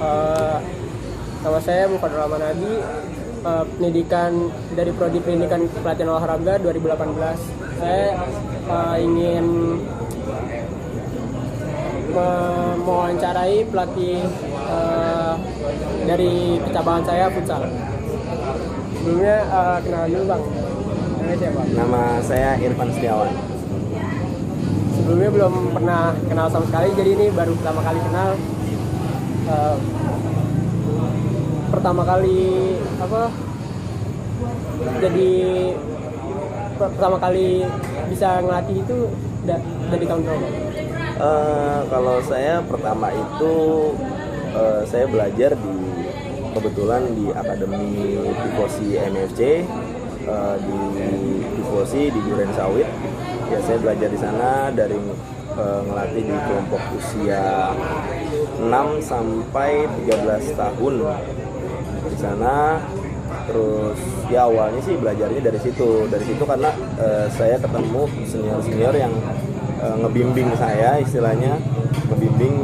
Eh, Nama saya Muhammad Rahman Adi, pendidikan dari Prodi Pendidikan Pelatihan Olahraga 2018. Saya ingin mewawancarai pelatih dari cabangan saya futsal. Sebelumnya kenal dulu Bang. Namanya siapa? Nama saya Irfan Setiawan. Sebelumnya belum pernah kenal sama sekali, jadi ini baru pertama kali kenal. Pertama kali bisa ngelatih itu dari tahun berapa? Kalau saya pertama itu saya belajar kebetulan di Akademi Tifosi MFC di Tifosi di Duren Sawit. Ya, saya belajar di sana dari ngelatih di kelompok usia 6 sampai 13 tahun di sana. Terus ya awalnya sih belajarnya dari situ karena saya ketemu senior yang ngebimbing saya, istilahnya ngebimbing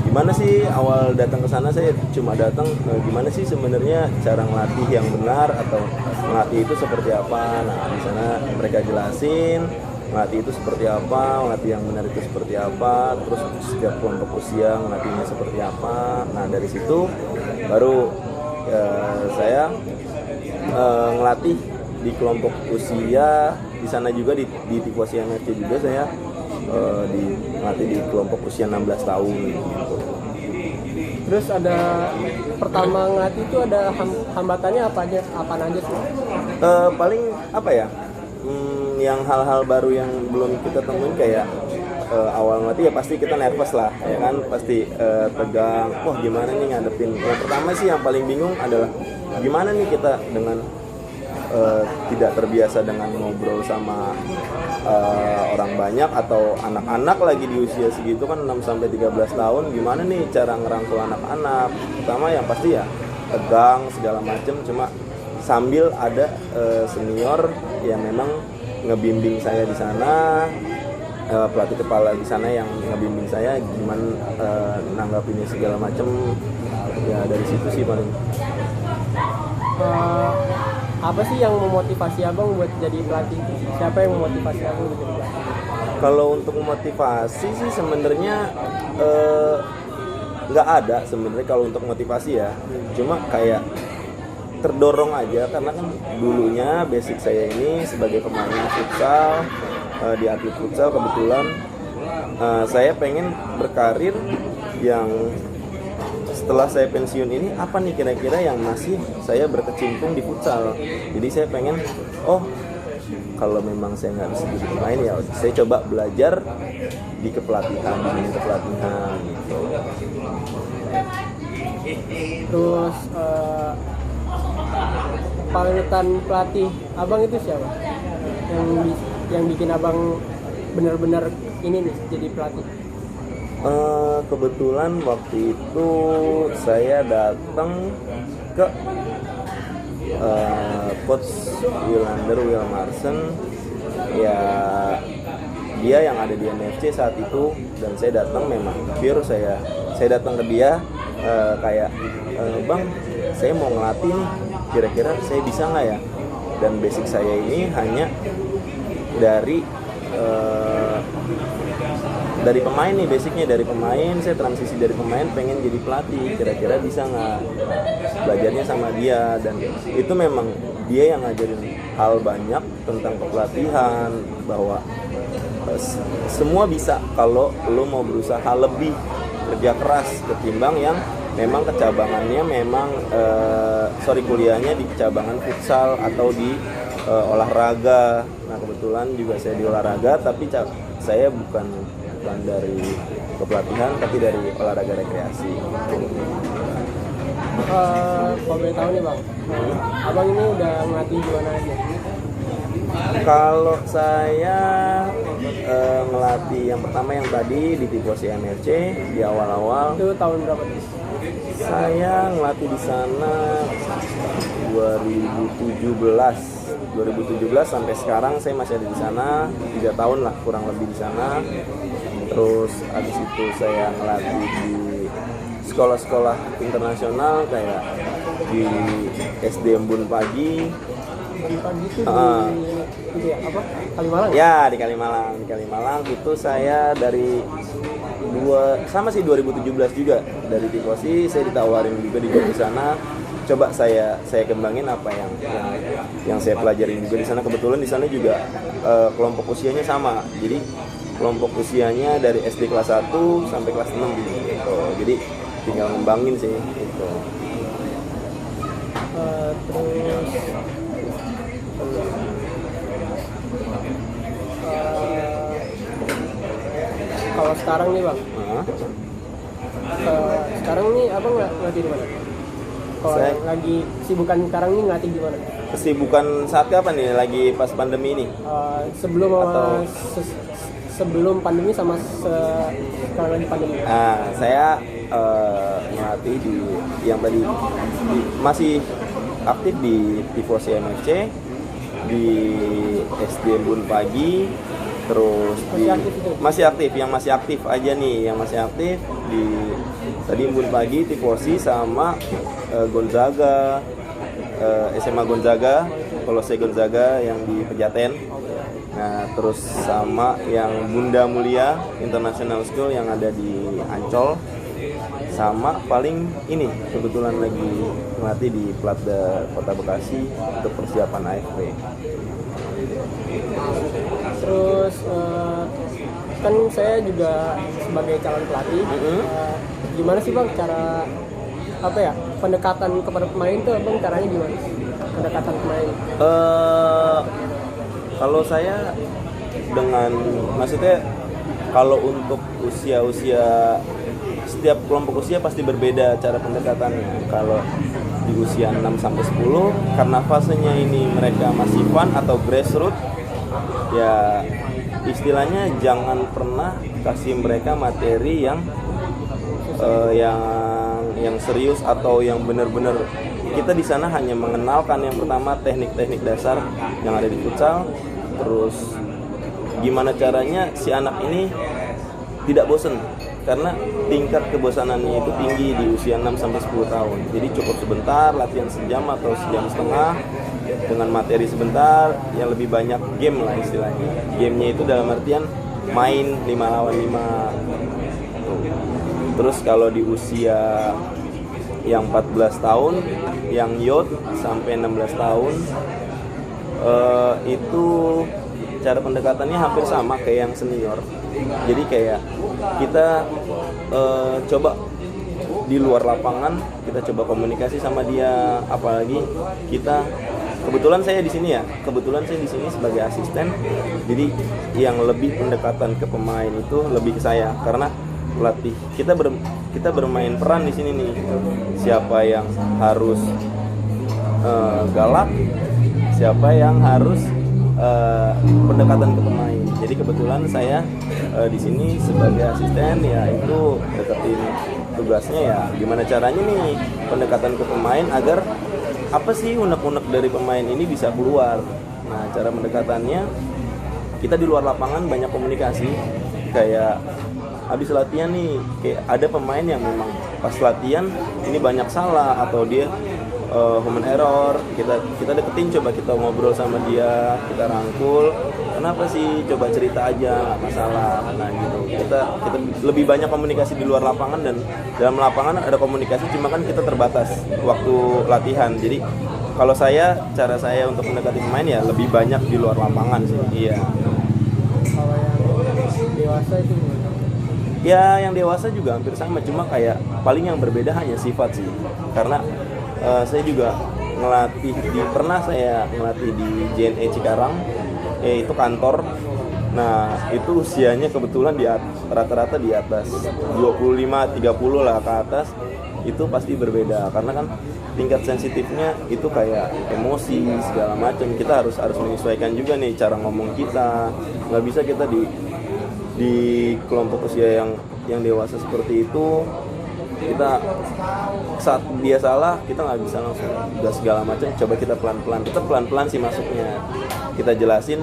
gimana sih awal datang ke sana. Saya cuma datang gimana sih sebenarnya cara ngelatih yang benar atau ngelatih itu seperti apa. Nah, di sana mereka jelasin ngelatih itu seperti apa, ngelatih yang benar itu seperti apa, terus setiap kelompok usia ngelatihnya seperti apa. Nah, dari situ baru saya ngelatih di kelompok usia di sana juga di Tifosi MFC juga saya ngelatih di kelompok usia 16 tahun gitu. Terus ada pertama ngelatih itu ada hambatannya apa aja sih? Paling apa ya? Yang hal-hal baru yang belum kita temuin kayak awal ngelatih ya pasti kita nervous lah, ya kan, pasti tegang. Wah, gimana nih ngadepin? Yang pertama sih yang paling bingung adalah gimana nih kita dengan tidak terbiasa dengan ngobrol sama orang banyak atau anak-anak lagi di usia segitu kan 6 sampai 13 tahun. Gimana nih cara ngerangkul anak-anak? Pertama yang pasti ya tegang segala macem, cuma sambil ada senior yang memang ngebimbing saya di sana, pelatih kepala di sana yang ngebimbing saya gimana nanggapinnya segala macem. Ya dari situ sih paling. Apa sih yang memotivasi abang buat jadi pelatih? Siapa yang memotivasi abang buat jadi pelatih? Kalau untuk memotivasi sih sebenarnya nggak ada sebenarnya kalau untuk motivasi ya. Cuma kayak terdorong aja karena kan dulunya basic saya ini sebagai pemain futsal, di atlet futsal kebetulan saya pengen berkarir yang setelah saya pensiun ini apa nih kira-kira yang masih saya berkecimpung di futsal. Jadi saya pengen kalau memang saya nggak bisa jadi pemain ya saya coba belajar di kepelatihan gitu. Terus panutan pelatih abang itu siapa? Yang bikin abang benar-benar ini nih jadi pelatih? Kebetulan waktu itu saya datang ke coach Wilmarsen, ya dia yang ada di MFC saat itu, dan saya datang memang pure saya datang ke dia kayak bang, saya mau ngelatih nih, kira-kira saya bisa nggak ya? Dan basic saya ini hanya dari pemain nih, basicnya dari pemain, saya transisi dari pemain pengen jadi pelatih, kira-kira bisa nggak? Belajarnya sama dia, dan itu memang dia yang ngajarin hal banyak tentang kepelatihan, bahwa semua bisa kalau lo mau berusaha lebih kerja keras ketimbang yang memang kecabangannya kuliahnya di kecabangan futsal atau di olahraga. Nah kebetulan juga saya di olahraga, tapi saya bukan dari kepelatihan tapi dari olahraga rekreasi. Kalau boleh tahu nih bang, abang ini udah ngelatih di mana aja? Kalau saya ngelatih yang pertama yang tadi di Tifosi MFC di awal-awal. Itu tahun berapa tuh? Saya ngelatih di sana 2017 sampai sekarang saya masih ada di sana 3 tahun lah kurang lebih di sana. Terus habis itu saya ngelatih di sekolah-sekolah internasional kayak di SD Embun Pagi. Pagi itu di ya, apa? Kalimalang? Ya, di Kalimalang. Di Kalimalang itu saya dari 2017 juga dari Tifosi, saya ditawarin juga di sana. Coba saya kembangin apa yang saya pelajarin juga di sana. Kebetulan di sana juga kelompok usianya sama. Jadi kelompok usianya dari SD kelas 1 sampai kelas 6 gitu. Jadi tinggal ngembangin sih gitu. Terus kalau sekarang nih bang, sekarang nih abang ngelatih di mana? Kalau lagi sibukan sekarang nih ngelatih di mana? Kesibukan saat kapan nih? Lagi pas pandemi ini? Sebelum pandemi sama sekarang lagi pandemi. Saya ngelatih di yang tadi masih aktif di Tifosi MFC, di SD Embun Pagi, terus masih aktif aja nih, yang masih aktif di tadi Embun Pagi, Tifosi sama Gonzaga, SMA Gonzaga, Kolose Gonzaga yang di Pejaten. Nah, terus sama yang Bunda Mulia International School yang ada di Ancol. Sama paling ini kebetulan lagi melatih di Platda Kota Bekasi untuk persiapan AFP. Terus kan saya juga sebagai calon pelatih, gimana sih bang cara pendekatan kepada pemain tuh bang, caranya gimana? Pendekatan pemain? Kalau saya maksudnya kalau untuk usia setiap kelompok usia pasti berbeda cara pendekatannya. Kalau di usia 6 sampai 10 karena fasenya ini mereka masih fun atau grassroots, ya istilahnya jangan pernah kasih mereka materi yang serius atau yang benar-benar. Kita di sana hanya mengenalkan yang pertama teknik-teknik dasar yang ada di futsal, terus gimana caranya si anak ini tidak bosan, karena tingkat kebosanannya itu tinggi di usia 6 sampai 10 tahun. Jadi cukup sebentar, latihan sejam atau sejam setengah dengan materi sebentar, yang lebih banyak game lah istilahnya. Gamenya itu dalam artian main 5 lawan 5. Terus kalau di usia yang 14 tahun, yang youth sampai 16 tahun, itu cara pendekatannya hampir sama kayak yang senior. Jadi kayak kita coba di luar lapangan, kita coba komunikasi sama dia. Apalagi kebetulan saya di sini sebagai asisten. Jadi yang lebih pendekatan ke pemain itu lebih ke saya, karena pelatih kita bermain peran di sini nih. Siapa yang harus galak, siapa yang harus pendekatan ke pemain. Jadi kebetulan saya di sini sebagai asisten, ya itu deketin tugasnya ya gimana caranya nih pendekatan ke pemain agar apa sih unek-unek dari pemain ini bisa keluar. Nah, cara pendekatannya kita di luar lapangan banyak komunikasi. Kayak habis latihan nih, kayak ada pemain yang memang pas latihan ini banyak salah atau dia human error, kita deketin, coba kita ngobrol sama dia, kita rangkul, kenapa sih, coba cerita aja, nggak masalah. Nah gitu, kita lebih banyak komunikasi di luar lapangan, dan dalam lapangan ada komunikasi, cuma kan kita terbatas waktu latihan. Jadi kalau cara saya untuk mendekati pemain ya lebih banyak di luar lapangan sih. Iya. Kalau yang dewasa itu gimana? Ya, yang dewasa juga hampir sama, cuma kayak paling yang berbeda hanya sifat sih. Karena saya juga pernah saya ngelatih di JNE Cikarang, itu kantor. Nah, itu usianya kebetulan rata-rata di atas 25-30 lah ke atas. Itu pasti berbeda karena kan tingkat sensitifnya itu kayak emosi segala macam. Kita harus menyesuaikan juga nih cara ngomong kita. Nggak bisa kita di kelompok usia yang dewasa seperti itu, kita saat dia salah kita nggak bisa langsung udah segala macam. Coba kita pelan-pelan sih masuknya, kita jelasin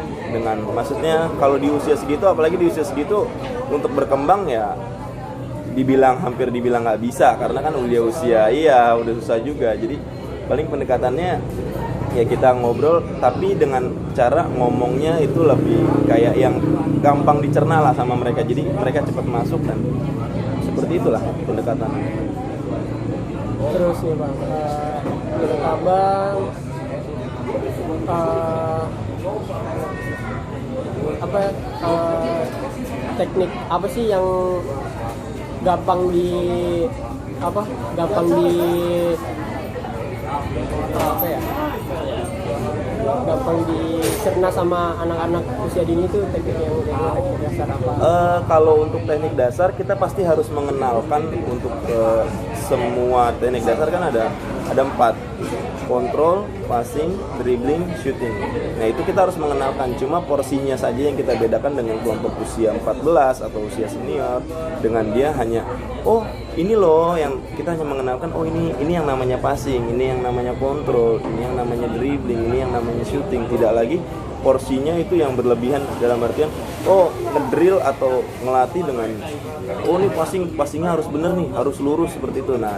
maksudnya kalau di usia segitu, apalagi di usia segitu untuk berkembang ya hampir dibilang nggak bisa karena kan usia udah susah juga. Jadi paling pendekatannya ya kita ngobrol tapi dengan cara ngomongnya itu lebih kayak yang gampang dicerna lah sama mereka, jadi mereka cepat masuk dan seperti itulah pendekatannya. Terus nih bang, menurut abang teknik apa sih yang gampang dicerna sama anak-anak usia dini tuh teknik dasar apa? Kalau untuk teknik dasar kita pasti harus mengenalkan untuk semua teknik dasar kan ada 4, kontrol, passing, dribbling, shooting. Nah itu kita harus mengenalkan, cuma porsinya saja yang kita bedakan dengan kelompok usia 14 atau usia senior. Dengan dia hanya, oh ini loh yang kita hanya mengenalkan, oh ini yang namanya passing, ini yang namanya kontrol, ini yang namanya dribbling, ini yang namanya shooting. Tidak lagi porsinya itu yang berlebihan dalam artian, oh ngedrill atau ngelatih dengan, oh ini passingnya harus bener nih, harus lurus seperti itu. Nah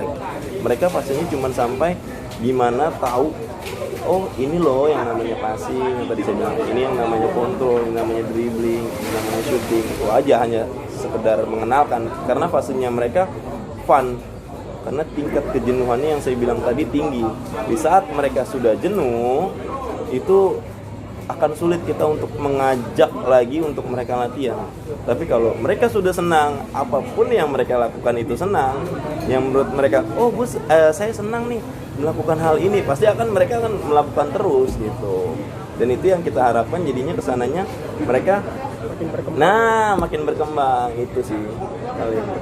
mereka passingnya cuma sampai gimana tahu, oh ini loh yang namanya passing, yang tadi saya bilang, ini yang namanya kontrol, ini namanya dribbling, ini namanya shooting. Itu aja, hanya sekedar mengenalkan, karena fasenya mereka fun, karena tingkat kejenuhannya yang saya bilang tadi tinggi. Di saat mereka sudah jenuh, itu akan sulit kita untuk mengajak lagi untuk mereka latihan. Tapi kalau mereka sudah senang, apapun yang mereka lakukan itu senang, yang menurut mereka, oh bos, saya senang nih melakukan hal ini, pasti mereka akan melakukan terus gitu. Dan itu yang kita harapkan, jadinya kesananya mereka makin berkembang itu sih kali ini.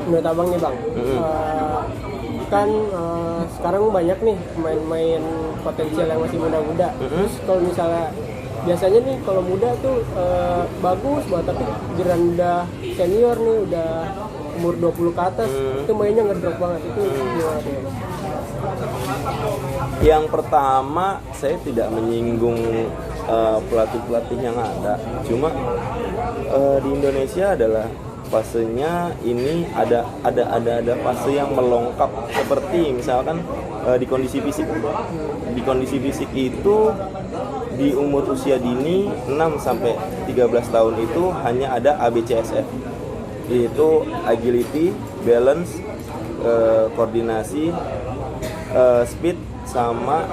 Menurut abang nih bang, kan sekarang banyak nih pemain-pemain potensial yang masih muda-muda. Terus kalau misalnya biasanya nih kalau muda tuh bagus banget, tapi giliran udah senior nih, udah umur 20 ke atas, itu mainnya ngedrop banget. Itu gimana deh? Yang pertama, saya tidak menyinggung pelatih-pelatih yang ada, cuma di Indonesia adalah fasenya ini ada fase yang melengkap, seperti misalkan di kondisi fisik. Di kondisi fisik itu di umur usia dini 6 sampai 13 tahun itu hanya ada ABCSF. Yaitu agility, balance, koordinasi, speed, sama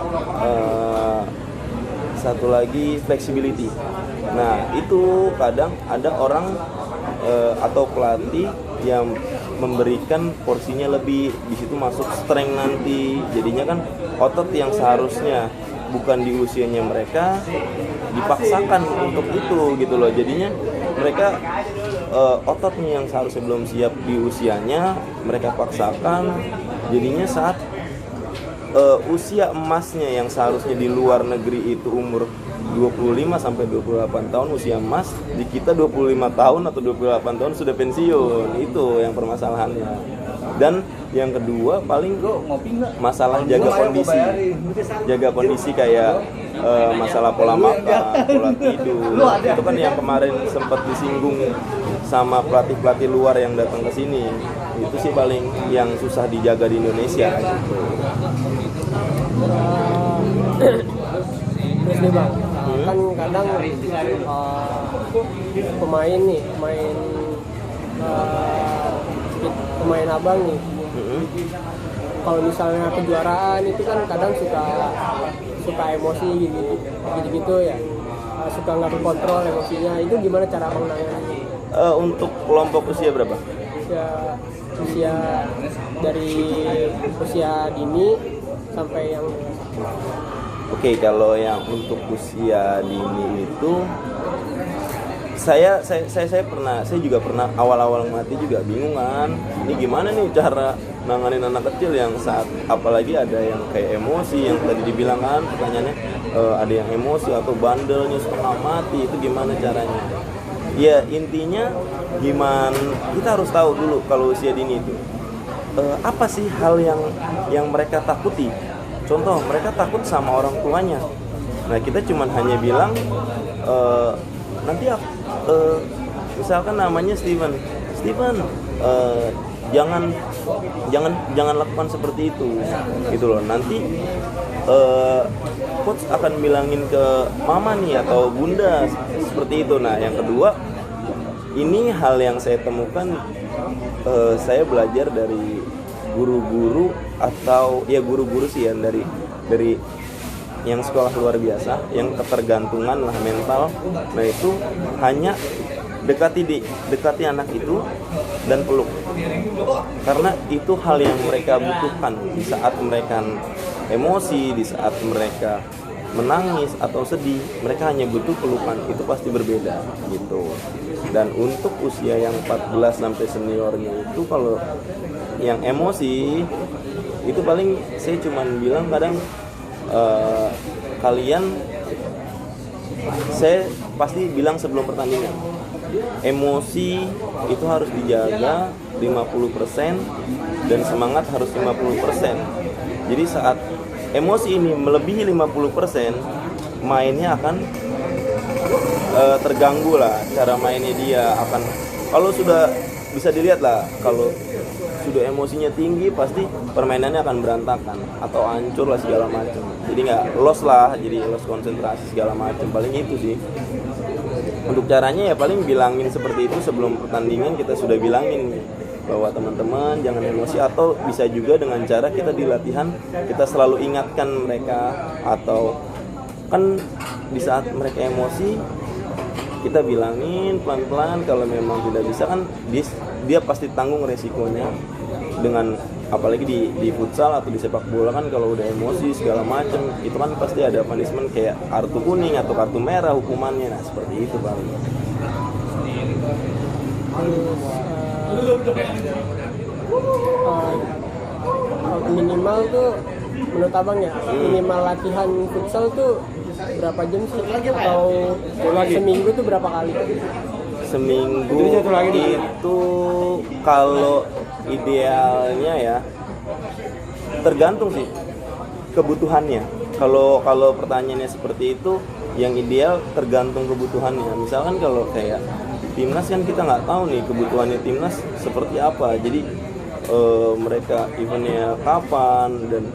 satu lagi flexibility. Nah, itu kadang ada orang atau pelatih yang memberikan porsinya lebih, di situ masuk strength nanti. Jadinya kan otot yang seharusnya bukan di usianya mereka dipaksakan untuk itu gitu loh. Jadinya mereka ototnya yang seharusnya belum siap di usianya mereka paksakan. Jadinya saat usia emasnya yang seharusnya di luar negeri itu umur 25 sampai 28 tahun usia emas, di kita 25 tahun atau 28 tahun sudah pensiun. Itu yang permasalahannya. Dan yang kedua paling masalah jaga kondisi kayak masalah pola makan, pola tidur. Itu kan yang kemarin sempat disinggung sama pelatih-pelatih luar yang datang ke sini. Itu sih paling yang susah dijaga di Indonesia gitu. Terus nih bang, kan kadang pemain abang nih, kalau misalnya kejuaraan itu kan kadang suka emosi gitu ya, suka nggak kontrol emosinya. Itu gimana cara abang nangani? Untuk kelompok usia berapa? Usia dari usia dini sampai yang Oke, kalau yang untuk usia dini itu saya juga pernah awal-awal ngelatih juga bingung kan. Ini gimana nih cara nanganin anak kecil yang saat apalagi ada yang kayak emosi yang tadi dibilang kan pertanyaannya, ada yang emosi atau bandelnya setengah mati, itu gimana caranya? Ya intinya gimana kita harus tahu dulu kalau usia dini itu apa sih hal yang mereka takuti. Contoh, mereka takut sama orang tuanya. Nah, kita cuman hanya bilang nanti misalkan namanya Steven, jangan lakukan seperti itu gitu loh. Nanti coach akan bilangin ke mama nih atau bunda seperti itu. Nah yang kedua, ini hal yang saya temukan, saya belajar dari guru-guru atau ya guru-guru sih ya, dari yang sekolah luar biasa, yang ketergantungan lah mental. Nah itu hanya dekati anak itu dan peluk, karena itu hal yang mereka butuhkan di saat mereka emosi, di saat mereka menangis atau sedih, mereka hanya butuh pelukan. Itu pasti berbeda gitu. Dan untuk usia yang 14 sampai seniornya itu, kalau yang emosi itu paling saya cuman bilang kadang saya pasti bilang sebelum pertandingan, emosi itu harus dijaga 50% dan semangat harus 50%. Jadi saat emosi ini melebihi 50%, mainnya akan terganggu lah, cara mainnya dia akan, kalau sudah bisa dilihat lah, kalau sudah emosinya tinggi pasti permainannya akan berantakan atau hancur lah segala macam. Jadi nggak loss lah, jadi loss konsentrasi segala macam. Paling itu sih. Untuk caranya ya paling bilangin seperti itu sebelum pertandingan, kita sudah bilangin bahwa teman-teman jangan emosi, atau bisa juga dengan cara kita di latihan kita selalu ingatkan mereka, atau kan di saat mereka emosi kita bilangin pelan-pelan, kalau memang tidak bisa kan dia pasti tanggung resikonya. Dengan apalagi di futsal atau di sepak bola kan, kalau udah emosi segala macam itu kan pasti ada punishment kayak kartu kuning atau kartu merah hukumannya. Nah seperti itu paling. Minimal tuh menurut abang ya, minimal latihan futsal tuh berapa jam sih, atau seminggu tuh berapa kali? Seminggu itu kalau idealnya ya tergantung sih kebutuhannya. Kalau pertanyaannya seperti itu, yang ideal tergantung kebutuhannya. Misalkan kalau kayak timnas kan kita nggak tahu nih kebutuhannya timnas seperti apa, jadi mereka eventnya kapan dan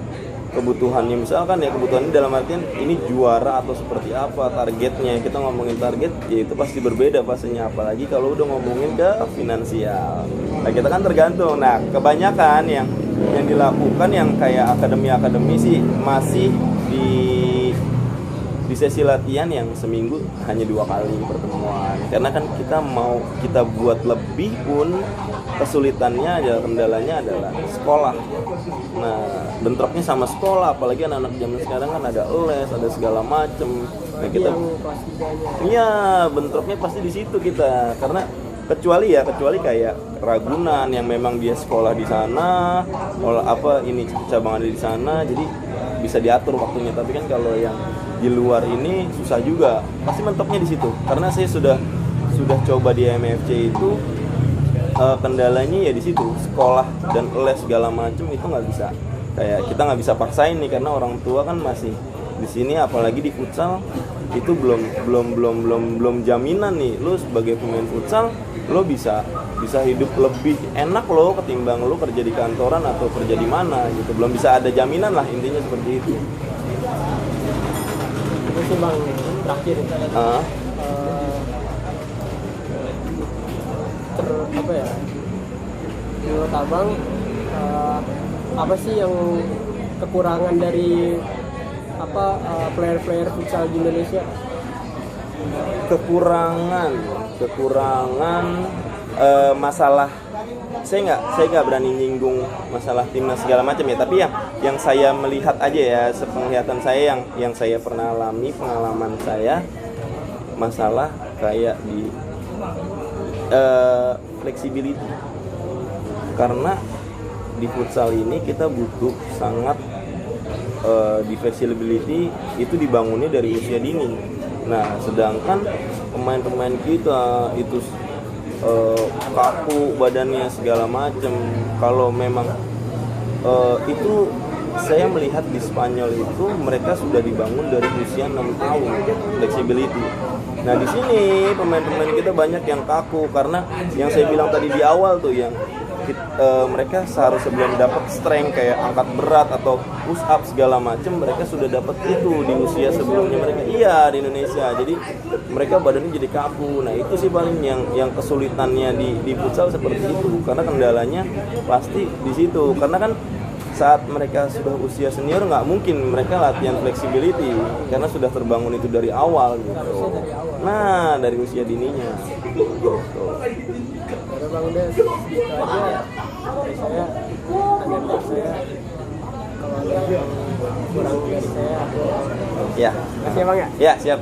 kebutuhannya, misalkan ya kebutuhannya dalam artian ini juara atau seperti apa, targetnya, kita ngomongin target ya itu pasti berbeda pastinya, apalagi kalau udah ngomongin ke finansial. Nah kita kan tergantung. Nah kebanyakan yang dilakukan yang kayak akademi sih masih di sesi latihan yang seminggu hanya 2 kali pertemuan, karena kan kita buat lebih pun kesulitannya adalah, kendalanya adalah sekolah. Nah bentroknya sama sekolah, apalagi anak-anak zaman sekarang kan ada les, ada segala macem. Nah kita iya bentroknya pasti di situ kita, karena kecuali kayak Ragunan yang memang dia sekolah di sana, ini cabang ada di sana, jadi bisa diatur waktunya. Tapi kan kalau yang di luar ini susah juga, pasti mentoknya di situ. Karena saya sudah coba di MFC itu, kendalanya ya di situ, sekolah dan les segala macam itu nggak bisa, kayak kita nggak bisa paksain nih, karena orang tua kan masih di sini, apalagi di futsal itu belum jaminan nih lo sebagai pemain futsal lo bisa hidup lebih enak lo ketimbang lo kerja di kantoran atau kerja di mana gitu, belum bisa ada jaminan lah, intinya seperti itu. Itu sih bang, terakhir apa ya, menurut abang apa sih yang kekurangan dari player-player futsal di Indonesia? Kekurangan masalah, saya nggak berani nyinggung masalah timnas segala macam ya, tapi yang saya melihat aja ya, sepenglihatan saya yang saya pernah alami, pengalaman saya, masalah kayak di flexibility. Karena di futsal ini kita butuh sangat di flexibility itu dibangunnya dari usia dini. Nah sedangkan pemain-pemain kita itu kaku badannya segala macam. Kalau memang itu saya melihat di Spanyol itu mereka sudah dibangun dari usia 6 tahun flexibility. Nah di sini pemain-pemain kita banyak yang kaku karena yang saya bilang tadi di awal tuh yang mereka seharusnya belum dapat strength kayak angkat berat atau push up segala macam, mereka sudah dapat itu di usia sebelumnya mereka di Indonesia. Jadi mereka badannya jadi kaku. Nah itu sih paling yang kesulitannya di futsal seperti itu, karena kendalanya pasti di situ. Karena kan saat mereka sudah usia senior nggak mungkin mereka latihan flexibility karena sudah terbangun itu dari awal gitu. Nah dari usia dininya gitu. Baru Bang udah gitu aja dari saya, agenda saya. Kalau ada yang kurang dari saya, aku Ya. kasih ya Bang ya. Ya siap.